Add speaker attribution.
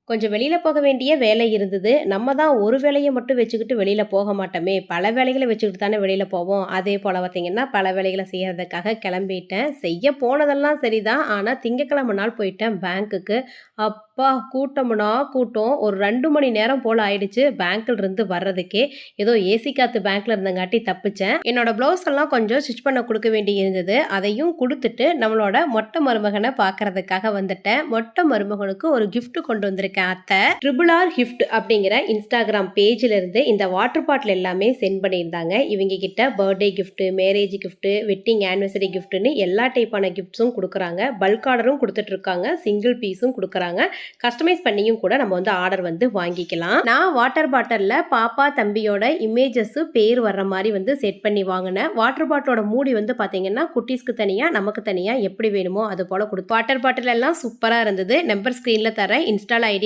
Speaker 1: கொஞ்சம் வெளியில போக வேண்டிய வேலை இருந்தது. நம்ம தான் ஒரு வேலைய மட்டும் வச்சுக்கிட்டு வெளியில போக மாட்டோமே! பல வேலைகள வச்சுக்கிட்டு தானே வெளியில போவோம். அதே போல பார்த்தீங்கன்னா, பல வேலைகள செய்யறதுக்காக கிளம்பிட்டேன். செய்ய போனதெல்லாம் சரிதான். ஆனா திங்கட்கிழமை நாள் போயிட்டேன் பேங்க்குக்கு. அப்பா! கூட்டம்னா கூட்டம். ஒரு 2 மணி நேரம் போல ஆயிடுச்சு பேங்க்ல இருந்து வர்றதுக்கே. ஏதோ ஏசி காத்து பேங்க்ல இருந்தங்காட்டி தப்பிச்சேன். என்னோட ப்ளவுஸ் எல்லாம் கொஞ்சம் ஸ்டிச் பண்ண குடுக்க வேண்டி இருந்தது. அதையும் குடுத்துட்டு நம்மளோட மொட்டை மருமகன பார்க்கறதுக்காக வந்துட்டேன். மொட்டை மருமகனுக்கு ஒரு கிஃப்ட் கொண்டு வந்திருக்கேன் அத்தை. ட்ரிபிள் ஆர் கிஃப்ட் அப்படிங்கிற இன்ஸ்டாகிராம் பேஜ்ல இருந்து இந்த வாட்டர் பாட்டில் எல்லாமே சென்ட் பண்ணியிருந்தாங்க. இவங்க கிட்ட birthday gift, marriage gift, wedding anniversary கிஃப்ட்னு எல்லா டைப்பான கிஃப்ட்ஸும் குடுக்குறாங்க. பல்க் ஆர்டரும் குடுத்துட்டு இருக்காங்க. சிங்கிள் பீஸும் குடுக்குறாங்க. கஸ்டமைஸ் பண்ணியும் கூட நம்ம வந்து ஆர்டர் வந்து வாங்கிக்கலாம். நான் வாட்டர் பாட்டில்ல பாப்பா தம்பியோட இமேஜஸ் பேர் வர்ற மாதிரி வந்து செட் பண்ணி வாங்கினேன். வாட்டர் பாட்டிலோட மூடி வந்து பாத்தீங்கன்னா குட்டீஸ்க்கு தனியா நமக்கு தனியா எப்படி வேணுமோ அது போல கொடுத்து வாட்டர் பாட்டில் எல்லாம் சூப்பரா இருந்தது. நம்பர் ஸ்கிரீன்ல தரேன். இன்ஸ்டால ஐடி